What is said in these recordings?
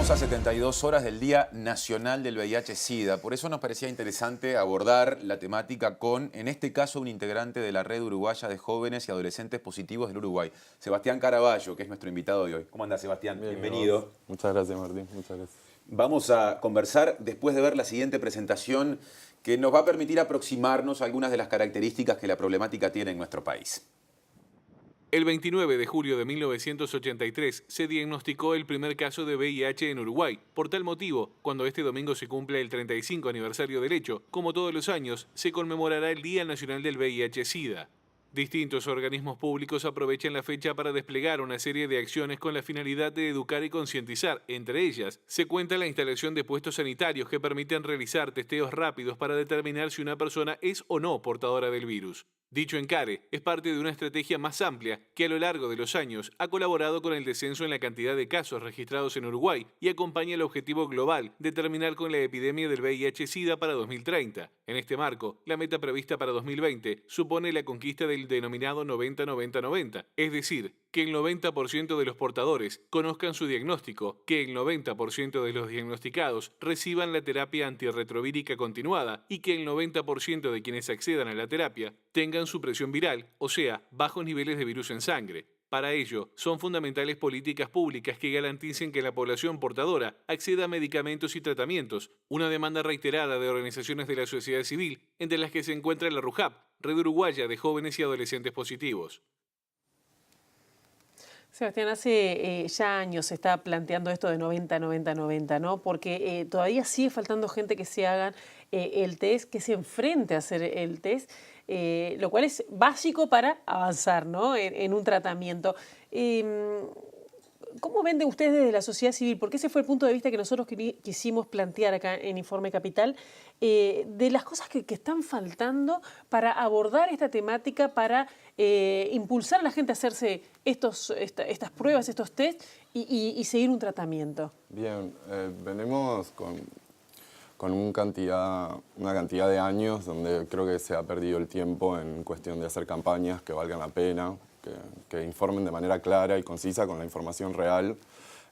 Estamos a 72 horas del Día Nacional del VIH-Sida. Por eso nos parecía interesante abordar la temática con, en este caso, un integrante de la Red Uruguaya de Jóvenes y Adolescentes Positivos del Uruguay, Sebastián Caraballo, que es nuestro invitado de hoy. ¿Cómo andás, Sebastián? Bien, Bienvenido. Muchas gracias, Martín. Muchas gracias. Vamos a conversar después de ver la siguiente presentación que nos va a permitir aproximarnos a algunas de las características que la problemática tiene en nuestro país. El 29 de julio de 1983 se diagnosticó el primer caso de VIH en Uruguay. Por tal motivo, cuando este domingo se cumple el 35 aniversario del hecho, como todos los años, se conmemorará el Día Nacional del VIH-Sida. Distintos organismos públicos aprovechan la fecha para desplegar una serie de acciones con la finalidad de educar y concientizar. Entre ellas, se cuenta la instalación de puestos sanitarios que permiten realizar testeos rápidos para determinar si una persona es o no portadora del virus. Dicho encare es parte de una estrategia más amplia que a lo largo de los años ha colaborado con el descenso en la cantidad de casos registrados en Uruguay y acompaña el objetivo global de terminar con la epidemia del VIH-Sida para 2030. En este marco, la meta prevista para 2020 supone la conquista del denominado 90-90-90, es decir, que el 90% de los portadores conozcan su diagnóstico, que el 90% de los diagnosticados reciban la terapia antirretrovírica continuada y que el 90% de quienes accedan a la terapia tengan su presión viral, o sea, bajos niveles de virus en sangre. Para ello, son fundamentales políticas públicas que garanticen que la población portadora acceda a medicamentos y tratamientos, una demanda reiterada de organizaciones de la sociedad civil, entre las que se encuentra la RUJAP, Red Uruguaya de Jóvenes y Adolescentes Positivos. Sebastián, hace ya años se está planteando esto de 90-90-90, ¿no? Porque todavía sigue faltando gente que se hagan el test, que se enfrente a hacer el test, lo cual es básico para avanzar, ¿no? en un tratamiento. ¿Cómo ven ustedes desde la sociedad civil? Porque ese fue el punto de vista que nosotros quisimos plantear acá en Informe Capital, de las cosas que están faltando para abordar esta temática, para impulsar a la gente a hacerse estas pruebas, estos test y seguir un tratamiento. Bien, venimos con una cantidad de años donde creo que se ha perdido el tiempo en cuestión de hacer campañas que valgan la pena, que informen de manera clara y concisa con la información real.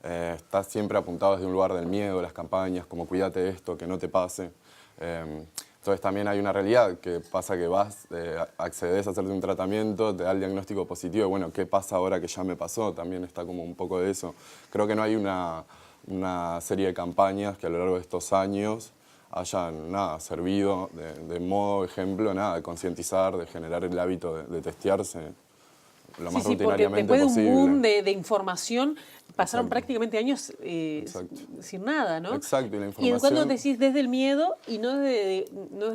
Está siempre apuntado desde un lugar del miedo, las campañas, como cuídate de esto, que no te pase. Entonces también hay una realidad que pasa que vas, accedes a hacerte un tratamiento, te da el diagnóstico positivo, y bueno, ¿qué pasa ahora que ya me pasó? También está como un poco de eso. Creo que no hay una serie de campañas que a lo largo de estos años hayan servido de modo ejemplo, de concientizar, de generar el hábito de testearse lo más rutinariamente porque después posible. de un boom de información, pasaron prácticamente años sin nada, ¿no? Exacto, y la información... Y cuando decís desde el miedo y no desde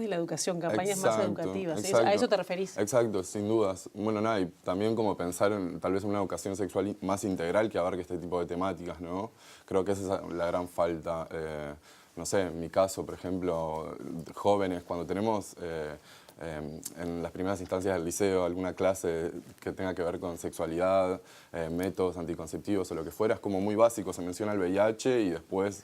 la educación, campañas más educativas, ¿a eso te referís? Exacto, sin dudas. Bueno, y también como pensar en tal vez una educación sexual más integral que abarque este tipo de temáticas, ¿no? Creo que esa es la gran falta. No sé, en mi caso, por ejemplo, jóvenes, cuando tenemos en las primeras instancias del liceo alguna clase que tenga que ver con sexualidad, métodos anticonceptivos o lo que fuera, es como muy básico, se menciona el VIH y después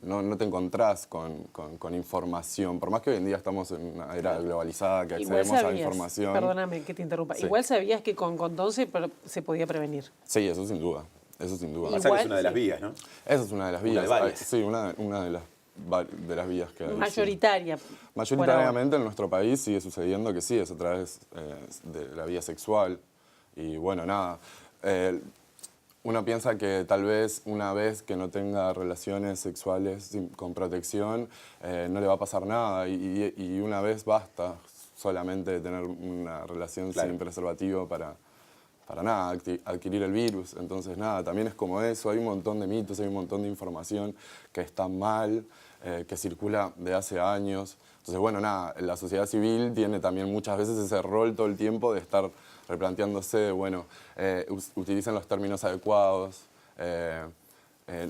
no te encontrás con información. Por más que hoy en día estamos en una era globalizada, que accedemos a la información. Perdóname que te interrumpa. Sí. Igual sabías que con condón se podía prevenir. Sí, eso sin duda. Eso sin duda. Igual, es una de las vías, ¿no? Esa es una de las vías. Sí, una de las vías que hay. Mayoritaria. Mayoritariamente en nuestro país sigue sucediendo que sí, es a través de la vía sexual. Y bueno, uno piensa que tal vez una vez que no tenga relaciones sexuales con protección, no le va a pasar nada. Y una vez basta solamente tener una relación sin preservativo para adquirir el virus. Entonces también es como eso, hay un montón de mitos, hay un montón de información que está mal, que circula de hace años. Entonces bueno, la sociedad civil tiene también muchas veces ese rol todo el tiempo de estar replanteándose, bueno, utilicen los términos adecuados,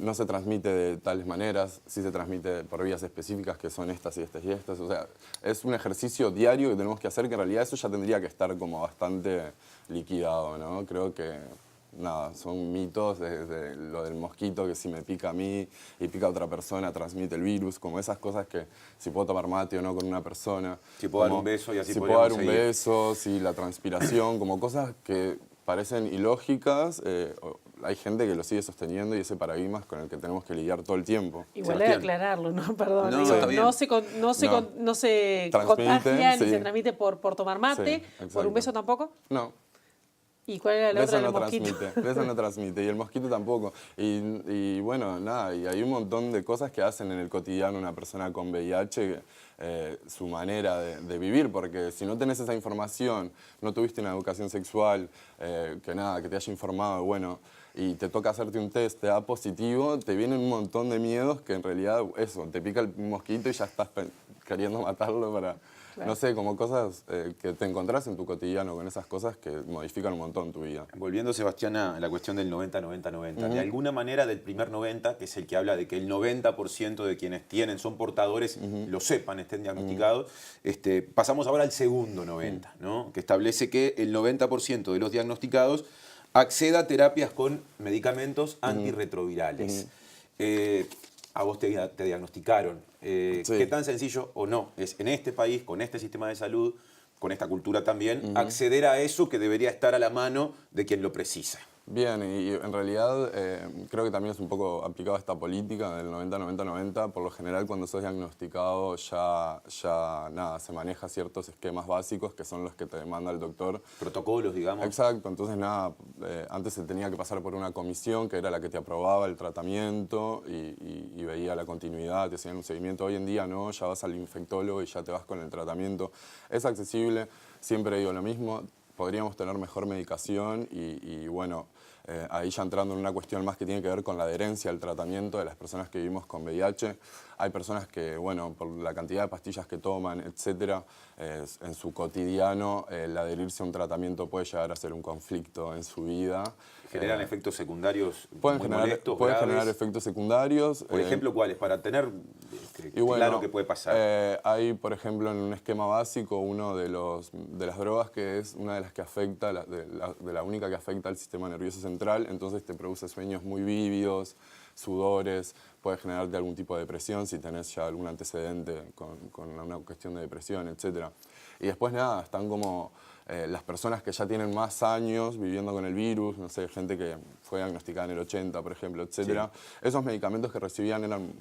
no se transmite de tales maneras, sí se transmite por vías específicas que son estas y estas y estas. O sea, es un ejercicio diario que tenemos que hacer, que en realidad eso ya tendría que estar como bastante liquidado, ¿no? Creo que, son mitos desde lo del mosquito, que si me pica a mí y pica a otra persona transmite el virus, como esas cosas que si puedo tomar mate o no con una persona. Si puedo dar un beso y así si puedo dar un beso, si la transpiración, como cosas que parecen ilógicas, hay gente que lo sigue sosteniendo y ese paradigma es con el que tenemos que lidiar todo el tiempo. Igual hay que aclararlo, ¿no? Perdón. No, digo, está bien. no se Transmite, contagia sí. ni se transmite por tomar mate, Sí, por exacto. un beso tampoco. No. ¿Y cuál era la otra Eso del no mosquito? transmite, eso no transmite, y el mosquito tampoco. Y bueno, nada, y hay un montón de cosas que hacen en el cotidiano una persona con VIH, su manera de vivir, porque si no tenés esa información, no tuviste una educación sexual, que te haya informado, bueno, y te toca hacerte un test, te da positivo, te vienen un montón de miedos que en realidad, eso, te pica el mosquito y ya estás queriendo matarlo para... Claro. No sé, como cosas que te encontrás en tu cotidiano, con esas cosas que modifican un montón tu vida. Volviendo, Sebastián, a la cuestión del 90-90-90. De alguna manera, del primer 90, que es el que habla de que el 90% de quienes son portadores, lo sepan, estén diagnosticados, pasamos ahora al segundo 90, ¿no? Que establece que el 90% de los diagnosticados acceda a terapias con medicamentos antirretrovirales. A vos te diagnosticaron. Sí. ¿Qué tan sencillo o no es en este país, con este sistema de salud, con esta cultura también, acceder a eso que debería estar a la mano de quien lo precisa? Bien, y en realidad creo que también es un poco aplicado a esta política del 90-90-90. Por lo general, cuando sos diagnosticado ya nada, se maneja ciertos esquemas básicos que son los que te manda el doctor. Protocolos, digamos. Exacto, entonces nada, antes se tenía que pasar por una comisión que era la que te aprobaba el tratamiento y veía la continuidad, te hacían un seguimiento. Hoy en día no, ya vas al infectólogo y ya te vas con el tratamiento. Es accesible, siempre digo lo mismo. Podríamos tener mejor medicación y bueno, ahí ya entrando en una cuestión más que tiene que ver con la adherencia al tratamiento de las personas que vivimos con VIH. Hay personas que, bueno, por la cantidad de pastillas que toman, etcétera, en su cotidiano, el adherirse a un tratamiento puede llegar a ser un conflicto en su vida. ¿Generan efectos secundarios Pueden muy generar, molestos, pueden graves? generar efectos secundarios. Por ejemplo, ¿cuáles? Para tener Y bueno, claro qué puede pasar. Hay, por ejemplo, en un esquema básico, uno de las drogas que es una de las que afecta, de la única que afecta al sistema nervioso central, entonces te produce sueños muy vívidos, sudores, puede generarte algún tipo de depresión si tenés ya algún antecedente con una cuestión de depresión, etc. Y después nada, están como las personas que ya tienen más años viviendo con el virus, no sé, gente que fue diagnosticada en el 80, por ejemplo, etc. Sí. Esos medicamentos que recibían eran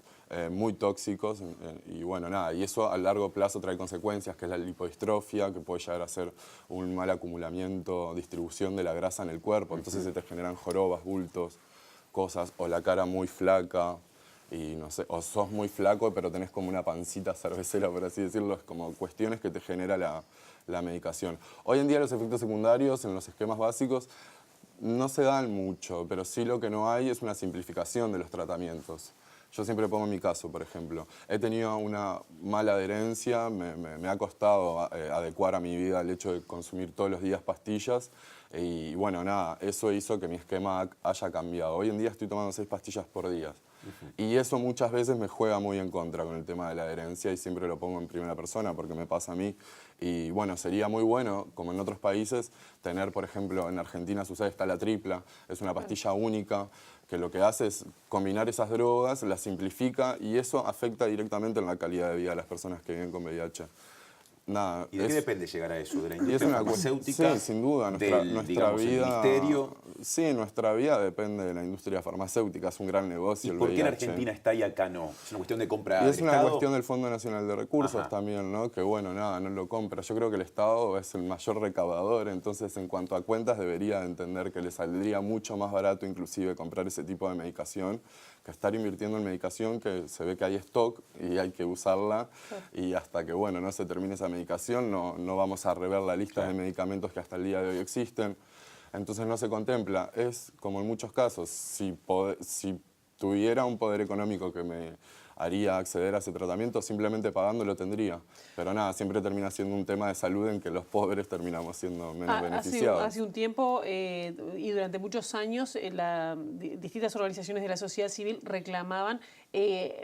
muy tóxicos y bueno, nada, y eso a largo plazo trae consecuencias, que es la lipodistrofia, que puede llegar a ser un mal acumulamiento, distribución de la grasa en el cuerpo, entonces se te generan jorobas, bultos, cosas, o la cara muy flaca, y no sé, o sos muy flaco pero tenés como una pancita cervecera, por así decirlo, es como cuestiones que te genera la medicación. Hoy en día los efectos secundarios en los esquemas básicos no se dan mucho, pero sí lo que no hay es una simplificación de los tratamientos. Yo siempre pongo mi caso, por ejemplo. He tenido una mala adherencia, me ha costado adecuar a mi vida el hecho de consumir todos los días pastillas y bueno, nada, eso hizo que mi esquema haya cambiado. Hoy en día estoy tomando 6 pastillas por día. Y eso muchas veces me juega muy en contra con el tema de la adherencia y siempre lo pongo en primera persona porque me pasa a mí. Y bueno, sería muy bueno, como en otros países, tener, por ejemplo, en Argentina sucede está la tripla, es una pastilla única que lo que hace es combinar esas drogas, las simplifica y eso afecta directamente en la calidad de vida de las personas que viven con VIH. Nada, ¿Y de qué depende llegar a eso? ¿De la industria es una farmacéutica? Sí, sin duda. Nuestra digamos, vida, el ministerio. Sí, nuestra vida depende de la industria farmacéutica, es un gran negocio. ¿Y por qué en Argentina está y acá no? ¿Es una cuestión de compra y es del una Estado? cuestión del Fondo Nacional de Recursos Ajá. también, ¿no? Que bueno, nada, no lo compra. Yo creo que el Estado es el mayor recaudador, entonces en cuanto a cuentas debería entender que le saldría mucho más barato inclusive comprar ese tipo de medicación que estar invirtiendo en medicación que se ve que hay stock y hay que usarla y hasta que bueno, no se termine esa medicación no vamos a rever la lista de medicamentos que hasta el día de hoy existen. Entonces no se contempla. Es como en muchos casos, si tuviera un poder económico que me haría acceder a ese tratamiento, simplemente pagando lo tendría. Pero nada, siempre termina siendo un tema de salud en que los pobres terminamos siendo menos beneficiados. Hace un tiempo y durante muchos años distintas organizaciones de la sociedad civil reclamaban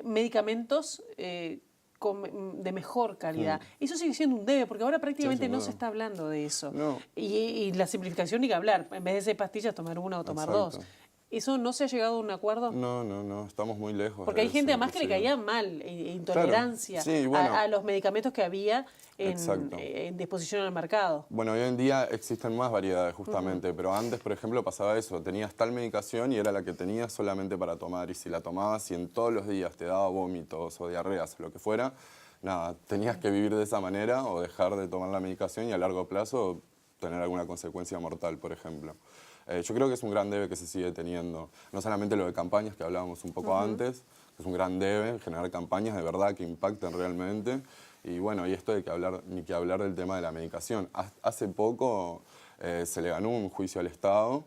medicamentos de mejor calidad. Eso sigue siendo un debe, porque ahora prácticamente no se está hablando de eso. No. Y la simplificación ni que hablar. En vez de 6 pastillas, tomar una o tomar Exacto. 2. ¿Eso no se ha llegado a un acuerdo? No, estamos muy lejos. Porque de hay gente eso, además que le caía mal, intolerancia Claro. Sí, bueno. a los medicamentos que había Exacto. en disposición al mercado. Bueno, hoy en día existen más variedades justamente, pero antes, por ejemplo, pasaba eso, tenías tal medicación y era la que tenías solamente para tomar, y si la tomabas y en todos los días te daba vómitos o diarreas o lo que fuera, nada, tenías que vivir de esa manera o dejar de tomar la medicación y a largo plazo tener alguna consecuencia mortal, por ejemplo. Yo creo que es un gran debe que se sigue teniendo, no solamente lo de campañas que hablábamos un poco antes, que es un gran debe generar campañas de verdad que impacten realmente. Y bueno, y esto de que ni que hablar del tema de la medicación. Hace poco se le ganó un juicio al Estado,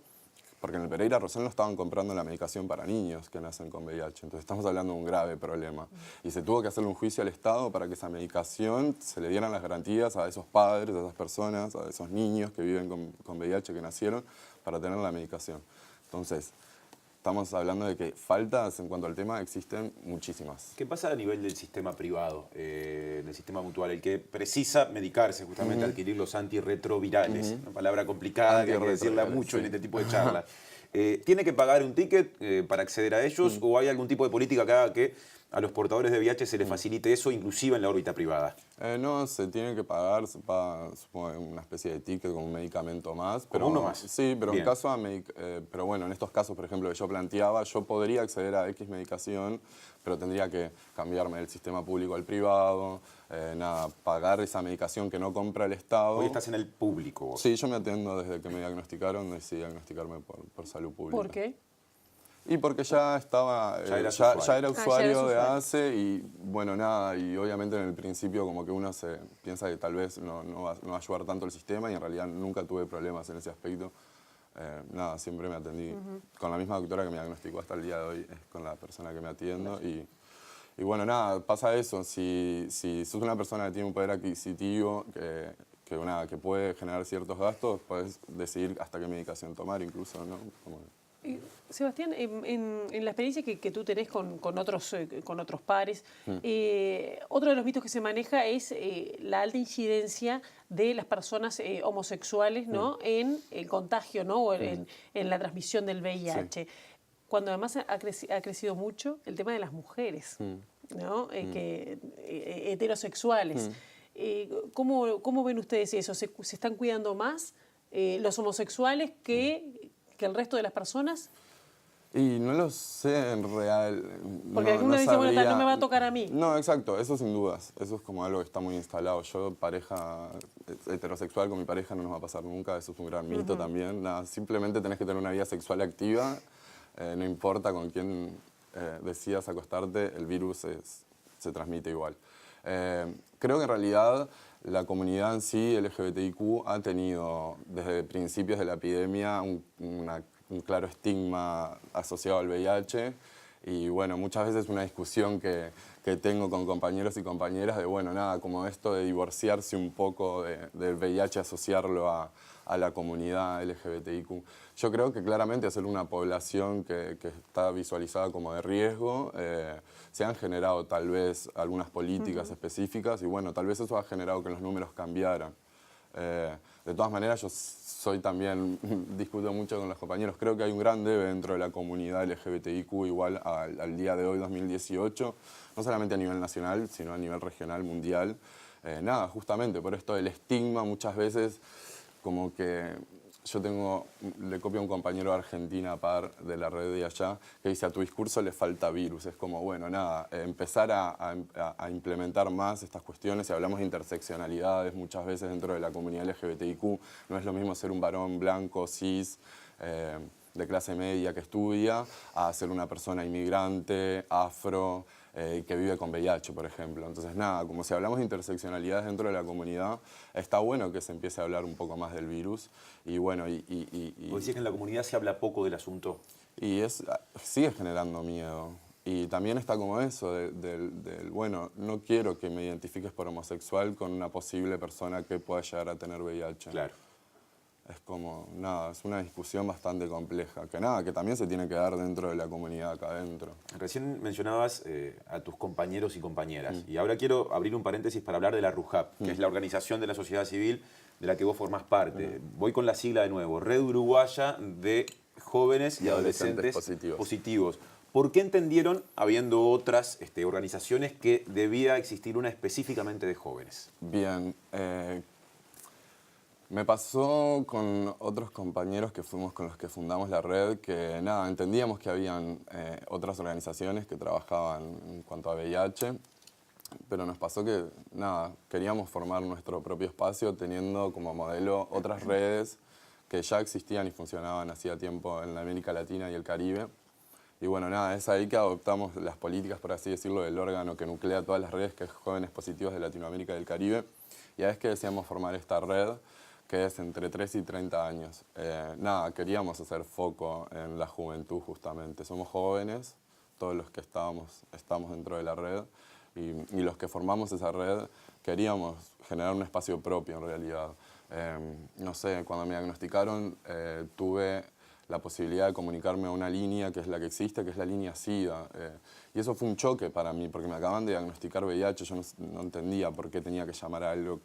porque en el Pereira Rosell no estaban comprando la medicación para niños que nacen con VIH. Entonces estamos hablando de un grave problema. Y se tuvo que hacerle un juicio al Estado para que esa medicación se le dieran las garantías a esos padres, a esas personas, a esos niños que viven con VIH, que nacieron, para tener la medicación. Entonces, estamos hablando de que faltas en cuanto al tema existen muchísimas. ¿Qué pasa a nivel del sistema privado, del sistema mutual? El que precisa medicarse, justamente adquirir los antirretrovirales, una palabra complicada que hay que decirla mucho en este tipo de charlas. ¿Tiene que pagar un ticket para acceder a ellos o hay algún tipo de política que haga que a los portadores de VIH se les facilite eso, inclusive en la órbita privada? No, se tiene que pagar, se paga, supongo, una especie de ticket con un medicamento más. Pero uno más. Sí, pero Bien. en caso pero bueno, en estos casos, por ejemplo, que yo planteaba, yo podría acceder a X medicación, pero tendría que cambiarme del sistema público al privado, pagar esa medicación que no compra el Estado. Hoy estás en el público vos. Sí, yo me atiendo desde que me diagnosticaron, decidí diagnosticarme por salud pública. ¿Por qué? Y porque ya estaba, Ya eras ya usuario. era ya eras usuario de usuario. ACE y bueno, nada, y obviamente en el principio como que uno se piensa que tal vez no va a ayudar tanto el sistema y en realidad nunca tuve problemas en ese aspecto. Nada, siempre me atendí con la misma doctora que me diagnosticó hasta el día de hoy, es con la persona que me atiendo y bueno, nada, pasa eso, si sos una persona que tiene un poder adquisitivo, que puede generar ciertos gastos, puedes decidir hasta qué medicación tomar incluso, ¿no? Sebastián, en la experiencia que tú tenés con otros pares, otro de los mitos que se maneja es la alta incidencia de las personas homosexuales, ¿no? En el contagio, ¿no? O en la transmisión del VIH. Cuando además ha crecido mucho el tema de las mujeres, ¿no? Heterosexuales. ¿Cómo ven ustedes eso? ¿Se están cuidando más los homosexuales que el resto de las personas? Y no lo sé en real. Porque algunos dicen, bueno, no me va a tocar a mí. No, exacto, eso sin dudas. Eso es como algo que está muy instalado. Yo, pareja heterosexual con mi pareja no nos va a pasar nunca, eso es un gran mito también. Nada, simplemente tenés que tener una vida sexual activa, no importa con quién decidas acostarte, el virus se transmite igual. Creo que en realidad la comunidad en sí, LGBTIQ, ha tenido desde principios de la epidemia un claro estigma asociado al VIH y bueno, muchas veces una discusión que tengo con compañeros y compañeras de bueno, nada, como esto de divorciarse un poco del VIH, asociarlo a la comunidad LGBTIQ. Yo creo que claramente hacer una población que está visualizada como de riesgo, se han generado tal vez algunas políticas específicas y bueno, tal vez eso ha generado que los números cambiaran. De todas maneras, yo soy también, discuto mucho con los compañeros, creo que hay un gran debe dentro de la comunidad LGBTIQ igual al día de hoy, 2018, no solamente a nivel nacional, sino a nivel regional, mundial. Nada, justamente por esto del estigma muchas veces como que le copio a un compañero de Argentina, de la red de allá, que dice, a tu discurso le falta virus. Es como, bueno, nada, empezar a implementar más estas cuestiones. Si hablamos de interseccionalidades muchas veces dentro de la comunidad LGBTIQ, no es lo mismo ser un varón blanco, cis, de clase media que estudia, a ser una persona inmigrante, afro, que vive con VIH, por ejemplo. Entonces, nada, como si hablamos de interseccionalidades dentro de la comunidad, está bueno que se empiece a hablar un poco más del virus. Y bueno, Vos decís que en la comunidad se habla poco del asunto. Y sigue generando miedo. Y también está como eso, bueno, no quiero que me identifiques por homosexual con una posible persona que pueda llegar a tener VIH. Claro. Es como, nada, es una discusión bastante compleja, que también se tiene que dar dentro de la comunidad acá adentro. Recién mencionabas a tus compañeros y compañeras, y ahora quiero abrir un paréntesis para hablar de la RUJAP, que es la organización de la sociedad civil de la que vos formás parte. Voy con la sigla de nuevo, Red Uruguaya de jóvenes y adolescentes positivos. ¿Por qué entendieron, habiendo otras organizaciones, que debía existir una específicamente de jóvenes? Bien, me pasó con otros compañeros que fuimos con los que fundamos la red, que nada, entendíamos que habían otras organizaciones que trabajaban en cuanto a VIH, pero nos pasó que nada, queríamos formar nuestro propio espacio teniendo como modelo otras redes que ya existían y funcionaban hacía tiempo en la América Latina y el Caribe. Y bueno, nada, es ahí que adoptamos las políticas, por así decirlo, del órgano que nuclea todas las redes, que es Jóvenes Positivos de Latinoamérica y del Caribe. Y es que deseamos formar esta red, que es entre 3 y 30 años. Nada, queríamos hacer foco en la juventud justamente. Somos jóvenes, todos los que estamos dentro de la red, y los que formamos esa red queríamos generar un espacio propio en realidad. No sé, cuando me diagnosticaron tuve la posibilidad de comunicarme a una línea que es la que existe, que es la línea SIDA. Y eso fue un choque para mí, porque me acaban de diagnosticar VIH, yo no entendía por qué tenía que llamar a algo,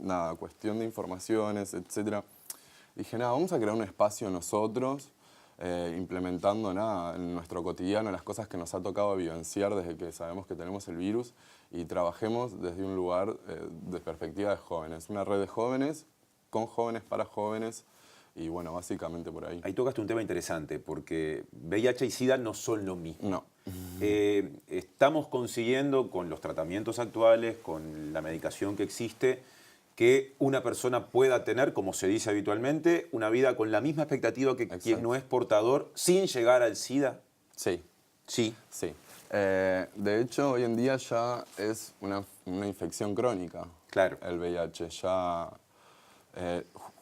nada, cuestión de informaciones, etc. Dije, nada, vamos a crear un espacio nosotros, implementando nada, en nuestro cotidiano las cosas que nos ha tocado vivenciar desde que sabemos que tenemos el virus y trabajemos desde un lugar de perspectiva de jóvenes. Una red de jóvenes, con jóvenes, para jóvenes. Y bueno, básicamente por ahí. Ahí tocaste un tema interesante, porque VIH y SIDA no son lo mismo. No. Estamos consiguiendo, con los tratamientos actuales, con la medicación que existe, que una persona pueda tener, como se dice habitualmente, una vida con la misma expectativa que quien no es portador, sin llegar al SIDA. Sí. Sí. Sí. De hecho, hoy en día ya es una infección crónica. Claro. El VIH. Ya...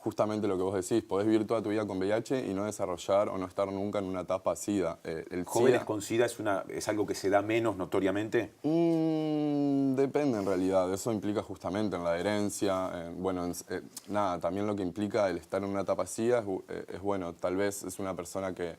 justamente lo que vos decís, podés vivir toda tu vida con VIH y no desarrollar o no estar nunca en una etapa SIDA. ¿Jóvenes con SIDA es algo que se da menos notoriamente? Depende en realidad, eso implica justamente en la herencia, nada, también lo que implica el estar en una etapa SIDA es bueno, tal vez es una persona que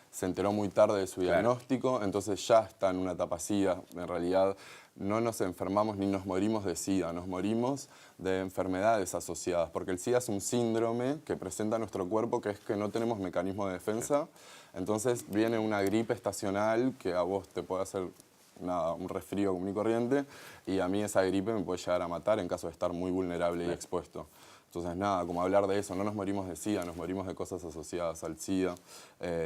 se enteró muy tarde de su diagnóstico, entonces ya está en una etapa SIDA, en realidad no nos enfermamos ni nos morimos de SIDA, nos morimos de enfermedades asociadas, porque el SIDA es un síndrome que presenta nuestro cuerpo que es que no tenemos mecanismo de defensa, entonces viene una gripe estacional que a vos te puede hacer nada, un resfrío común y corriente y a mí esa gripe me puede llegar a matar en caso de estar muy vulnerable y expuesto. Entonces, nada, como hablar de eso, no nos morimos de SIDA, nos morimos de cosas asociadas al SIDA.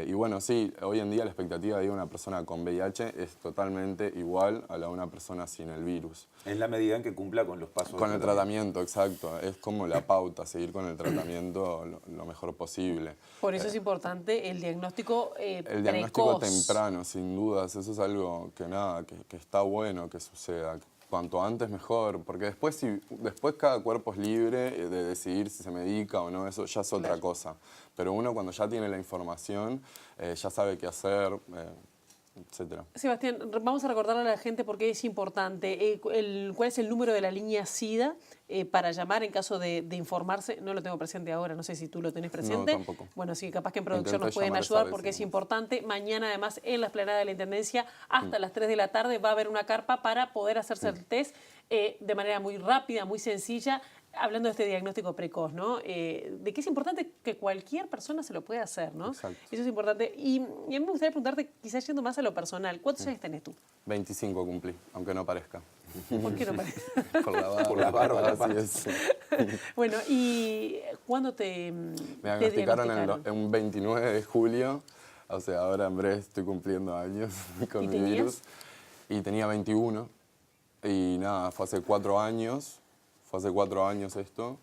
Y bueno, sí, hoy en día la expectativa de una persona con VIH es totalmente igual a la de una persona sin el virus. En la medida en que cumpla con los pasos. Con el tratamiento, exacto. Es como la pauta, seguir con el tratamiento lo mejor posible. Por eso es importante el diagnóstico el diagnóstico temprano, sin dudas. Eso es algo que nada, que está bueno que suceda. Cuanto antes mejor, porque después cada cuerpo es libre de decidir si se medica o no, eso ya es otra cosa. Pero uno cuando ya tiene la información, ya sabe qué hacer, etcétera. Sebastián, vamos a recordarle a la gente por qué es importante. ¿Cuál es el número de la línea SIDA para llamar en caso de informarse? No lo tengo presente ahora, no sé si tú lo tenés presente. No, tampoco. Bueno, sí, capaz que en producción nos pueden ayudar porque es importante. Mañana, además, en la explanada de la Intendencia, hasta las 3 de la tarde, va a haber una carpa para poder hacerse el test de manera muy rápida, muy sencilla. Hablando de este diagnóstico precoz, ¿no? De que es importante que cualquier persona se lo pueda hacer, ¿no? Exacto. Eso es importante. Y a mí me gustaría preguntarte, quizás yendo más a lo personal, ¿cuántos años tenés tú? 25 cumplí, aunque no parezca. ¿Por qué no parece? Por la barba. Así es. Bueno, ¿y cuándo te diagnosticaron en un 29 de julio, o sea, ahora en breve estoy cumpliendo años con mi virus. Y tenía 21, y nada, fue hace 4 años. Fue hace 4 años esto,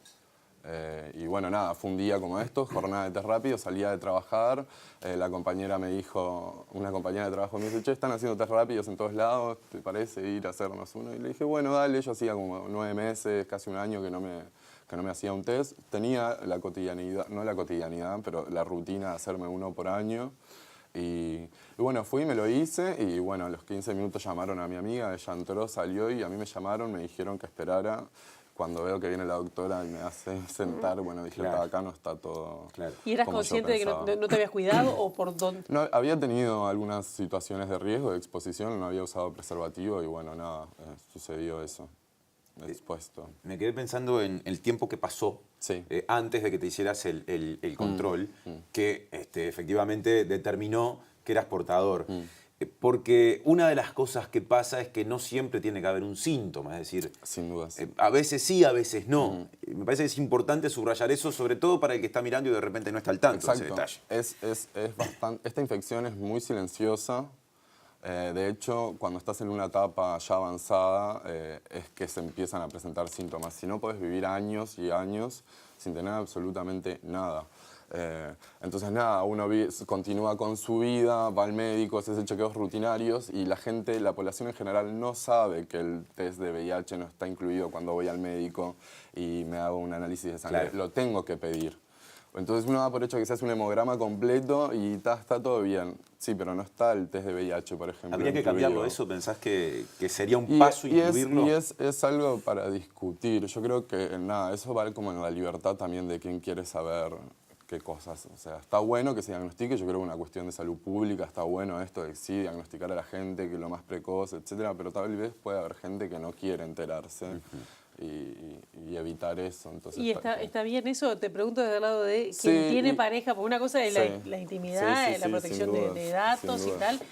y bueno, nada, fue un día como esto, jornada de test rápido, salía de trabajar, la compañera me dijo, una compañera de trabajo me dice, che, están haciendo test rápidos en todos lados, ¿te parece ir a hacernos uno? Y le dije, bueno, dale, yo hacía como 9 meses, casi un año que no me hacía un test, tenía la cotidianidad, no la cotidianidad, pero la rutina de hacerme uno por año. Y bueno, fui, me lo hice y bueno, a los 15 minutos llamaron a mi amiga, ella entró, salió y a mí me llamaron, me dijeron que esperara. Cuando veo que viene la doctora y me hace sentar, bueno, dije, acá no está todo. Claro. ¿Y eras consciente de que no te habías cuidado o por dónde? No, había tenido algunas situaciones de riesgo, de exposición, no había usado preservativo y bueno, nada, sucedió eso. expuesto. Me quedé pensando en el tiempo que pasó Sí. antes de que te hicieras el control, que efectivamente determinó que eras portador. Porque una de las cosas que pasa es que no siempre tiene que haber un síntoma, es decir, Sin dudas. a veces sí, a veces no. Me parece que es importante subrayar eso, sobre todo para el que está mirando y de repente no está al tanto de ese detalle. Es bastante, esta infección es muy silenciosa. De hecho, cuando estás en una etapa ya avanzada, es que se empiezan a presentar síntomas. Si no, podés vivir años y años sin tener absolutamente nada. Entonces, nada, uno continúa con su vida, va al médico, se hace chequeos rutinarios y la gente, la población en general, no sabe que el test de VIH no está incluido cuando voy al médico y me hago un análisis de sangre. Claro. Lo tengo que pedir. Entonces uno da por hecho que se hace un hemograma completo y está todo bien. Sí, pero no está el test de VIH, por ejemplo. ¿Habría que incluido. cambiarlo eso? ¿Pensás que sería un paso incluirlo? Es algo para discutir. Yo creo que nada, eso vale como en la libertad también de quien quiere saber qué cosas. O sea, está bueno que se diagnostique, yo creo que es una cuestión de salud pública, está bueno esto de sí, diagnosticar a la gente, que lo más precoz, etcétera, pero tal vez puede haber gente que no quiere enterarse. Y evitar eso. Entonces, ¿Y está bien eso? Te pregunto desde el lado de quien Sí, tiene pareja, porque una cosa es la intimidad, la sí, protección sin dudas, de datos sin y dudas. tal.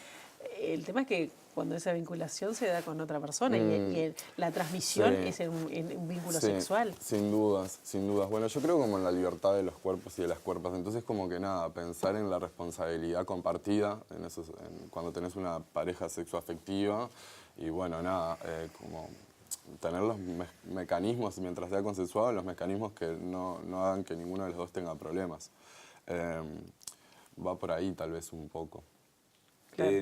El tema es que cuando esa vinculación se da con otra persona y la transmisión Sí. es en un vínculo Sí, sexual. Sin dudas, sin dudas. Bueno, yo creo como en la libertad de los cuerpos y de las cuerpas. Entonces como que nada, pensar en la responsabilidad compartida cuando tenés una pareja sexoafectiva y bueno, nada, como tener los mecanismos, mientras sea consensuado, los mecanismos que no hagan que ninguno de los dos tenga problemas. Va por ahí tal vez un poco. Claro.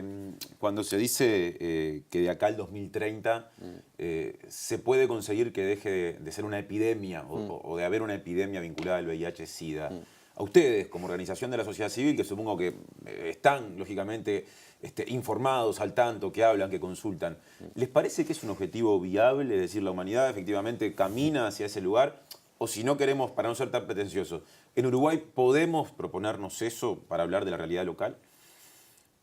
Cuando se dice que de acá al 2030 se puede conseguir que deje de ser una epidemia o de haber una epidemia vinculada al VIH-Sida, a ustedes como organización de la sociedad civil, que supongo que están lógicamente informados, al tanto, que hablan, que consultan, ¿les parece que es un objetivo viable? Es decir, la humanidad efectivamente camina hacia ese lugar. O si no queremos, para no ser tan pretenciosos, ¿en Uruguay podemos proponernos eso para hablar de la realidad local?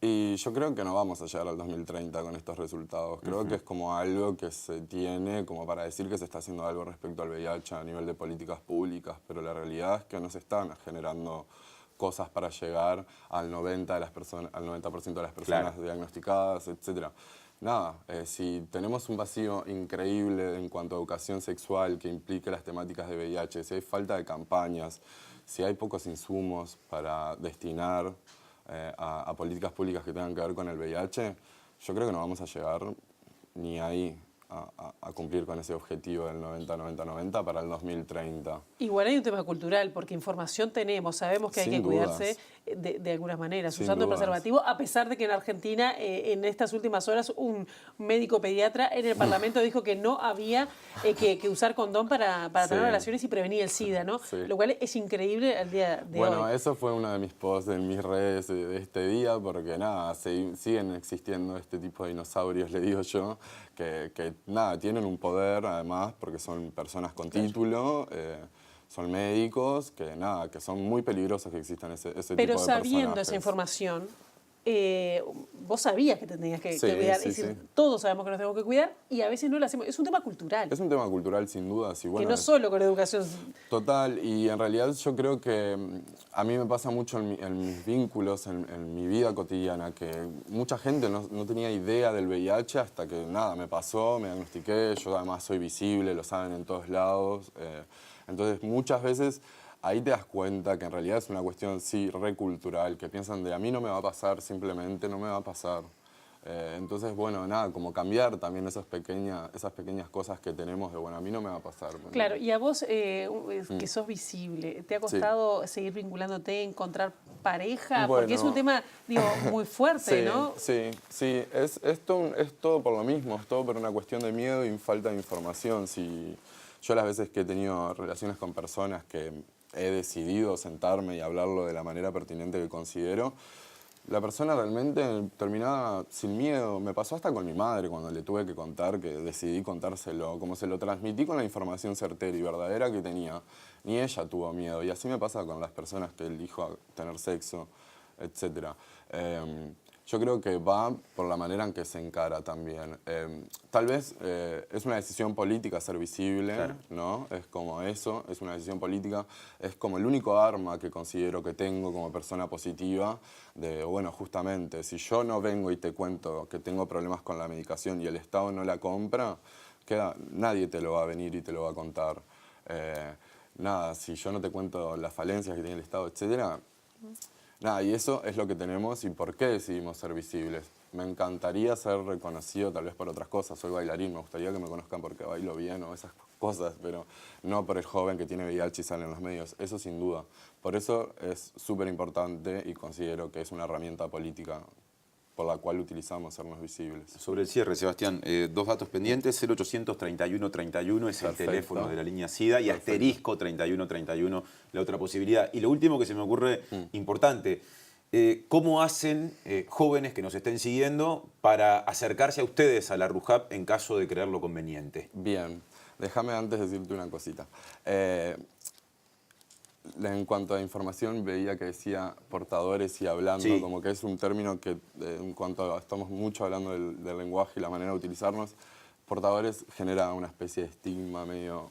Y yo creo que no vamos a llegar al 2030 con estos resultados. Creo que es como algo que se tiene como para decir que se está haciendo algo respecto al VIH a nivel de políticas públicas, pero la realidad es que no se están generando cosas para llegar al 90% de las personas Claro. diagnosticadas, etc. Nada, si tenemos un vacío increíble en cuanto a educación sexual que implique las temáticas de VIH, si hay falta de campañas, si hay pocos insumos para destinar a políticas públicas que tengan que ver con el VIH, yo creo que no vamos a llegar ni ahí a cumplir con ese objetivo del 90-90-90 para el 2030. Igual hay un tema cultural, porque información tenemos, sabemos que hay Sin que dudas. cuidarse de algunas maneras, Sin usando el dudas. preservativo, a pesar de que en Argentina, en estas últimas horas, un médico pediatra en el Parlamento dijo que no había que usar condón para tener Sí. relaciones y prevenir el SIDA, ¿no? Sí. Lo cual es increíble al día de Bueno, hoy. eso fue uno de mis posts en mis redes de este día, porque nada, siguen existiendo este tipo de dinosaurios, le digo yo, que nada, tienen un poder además, porque son personas con título, son médicos, que nada, que son muy peligrosos que existan ese tipo de Pero personajes. sabiendo esa información, vos sabías que te tenías que Sí, cuidar. sí, Es decir, sí. todos sabemos que nos tenemos que cuidar y a veces no lo hacemos. Es un tema cultural, Es un tema cultural sin dudas y bueno, que no solo con educación. total, y en realidad yo creo que a mí me pasa mucho en mis vínculos, en mi vida cotidiana, que mucha gente no tenía idea del VIH hasta que nada, me pasó, me diagnostiqué, yo además soy visible, lo saben en todos lados. Entonces muchas veces ahí te das cuenta que en realidad es una cuestión, sí, recultural, que piensan de a mí no me va a pasar, simplemente no me va a pasar. Entonces, bueno, nada, como cambiar también esas pequeñas cosas que tenemos de, bueno, a mí no me va a pasar. Claro, y a vos, que sos visible, ¿te ha costado seguir vinculándote, encontrar pareja? Porque es un tema, digo, muy fuerte, Sí, ¿no? sí, es todo por lo mismo, es todo por una cuestión de miedo y falta de información. Yo las veces que he tenido relaciones con personas que he decidido sentarme y hablarlo de la manera pertinente que considero, la persona realmente terminaba sin miedo. Me pasó hasta con mi madre cuando le tuve que contar, que decidí contárselo, como se lo transmití con la información certera y verdadera que tenía. Ni ella tuvo miedo. Y así me pasa con las personas que elijo tener sexo, etc. Yo creo que va por la manera en que se encara también. Tal vez es una decisión política ser visible, claro, ¿no? Es como eso, es una decisión política, es como el único arma que considero que tengo como persona positiva de, bueno, justamente, si yo no vengo y te cuento que tengo problemas con la medicación y el Estado no la compra, nadie te lo va a venir y te lo va a contar. Nada, si yo no te cuento las falencias que tiene el Estado, etcétera. Nada, y eso es lo que tenemos y por qué decidimos ser visibles. Me encantaría ser reconocido tal vez por otras cosas. Soy bailarín, me gustaría que me conozcan porque bailo bien o esas cosas, pero no por el joven que tiene VIH y sale en los medios. Eso sin duda. Por eso es súper importante y considero que es una herramienta política por la cual utilizamos sernos visibles. Sobre el cierre, Sebastián, dos datos pendientes, 0800 31 31 es el teléfono de la línea SIDA y asterisco 31 31 la otra posibilidad. Y lo último que se me ocurre importante, ¿cómo hacen jóvenes que nos estén siguiendo para acercarse a ustedes a la RUJAP en caso de creerlo conveniente? Bien, déjame antes decirte una cosita. En cuanto a información, veía que decía portadores y hablando, sí, como que es un término que, en cuanto a, estamos mucho hablando del lenguaje y la manera de utilizarnos, portadores genera una especie de estigma medio...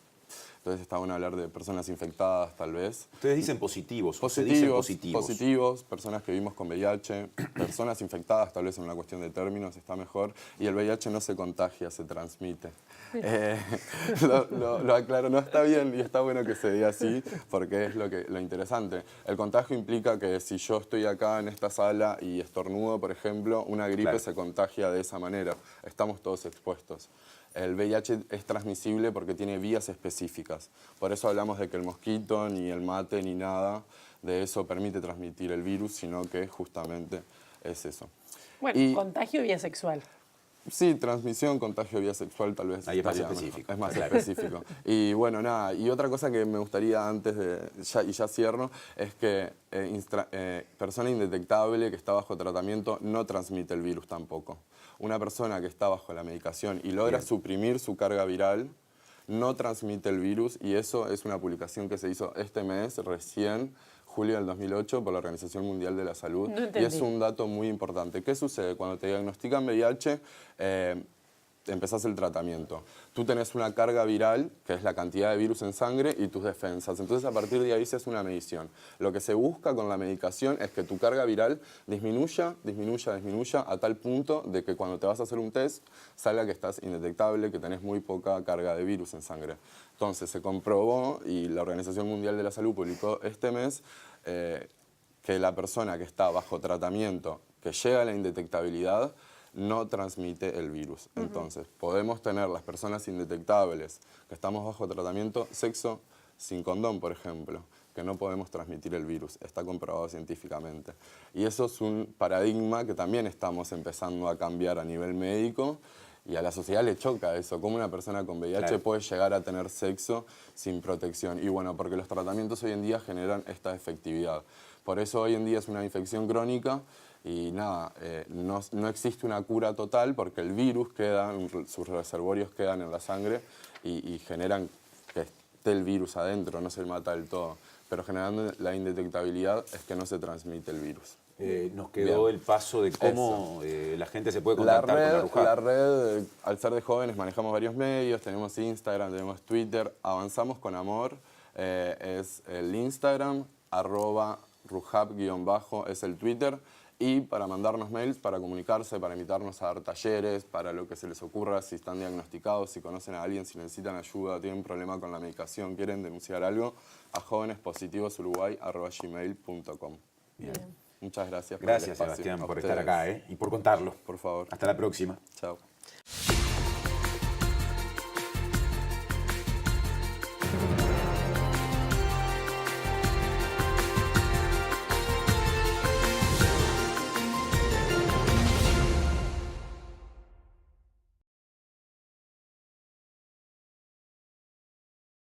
Entonces está bueno hablar de personas infectadas, tal vez. Ustedes dicen positivos, positivos, personas que vivimos con VIH, personas infectadas, tal vez en una cuestión de términos, está mejor. Y el VIH no se contagia, se transmite. Lo aclaro, no está bien y está bueno que se diga así, porque es lo interesante. El contagio implica que si yo estoy acá en esta sala y estornudo, por ejemplo, una gripe, claro, se contagia de esa manera. Estamos todos expuestos. El VIH es transmisible porque tiene vías específicas. Por eso hablamos de que el mosquito, ni el mate, ni nada de eso permite transmitir el virus, sino que justamente es eso. Bueno, contagio vía sexual. Sí, transmisión, contagio vía sexual tal vez. Ahí es más específico. Es más específico. Y bueno, nada, y otra cosa que me gustaría antes de, ya cierro, es que persona indetectable que está bajo tratamiento no transmite el virus tampoco. Una persona que está bajo la medicación y logra suprimir su carga viral no transmite el virus, y eso es una publicación que se hizo este mes, recién, julio del 2008, por la Organización Mundial de la Salud. No, y es un dato muy importante. ¿Qué sucede? Cuando te diagnostican VIH, empezás el tratamiento. Tú tenés una carga viral, que es la cantidad de virus en sangre, y tus defensas. Entonces, a partir de ahí se hace una medición. Lo que se busca con la medicación es que tu carga viral disminuya a tal punto de que cuando te vas a hacer un test, salga que estás indetectable, que tenés muy poca carga de virus en sangre. Entonces, se comprobó, y la Organización Mundial de la Salud publicó este mes, que la persona que está bajo tratamiento, que llega a la indetectabilidad, no transmite el virus. Entonces, podemos tener las personas indetectables que estamos bajo tratamiento, sexo sin condón, por ejemplo, que no podemos transmitir el virus. Está comprobado científicamente. Y eso es un paradigma que también estamos empezando a cambiar a nivel médico, y a la sociedad le choca eso, cómo una persona con VIH puede llegar a tener sexo sin protección. Y bueno, porque los tratamientos hoy en día generan esta efectividad. Por eso hoy en día es una infección crónica. Y nada, no existe una cura total porque el virus queda, sus reservorios quedan en la sangre y generan que esté el virus adentro, no se mata del todo. Pero generando la indetectabilidad es que no se transmite el virus. Nos quedó el paso de cómo la gente se puede contactar con la RUJAP. La red, al ser de jóvenes, manejamos varios medios, tenemos Instagram, tenemos Twitter, avanzamos con amor, es el Instagram, @RUJAP_ es el Twitter. Y para mandarnos mails, para comunicarse, para invitarnos a dar talleres, para lo que se les ocurra, si están diagnosticados, si conocen a alguien, si necesitan ayuda, tienen un problema con la medicación, quieren denunciar algo, a jovenespositivosuruguay@gmail.com. Bien. Muchas gracias. Gracias, Sebastián, por estar acá y por contarlo. Por favor. Hasta la próxima. Chao.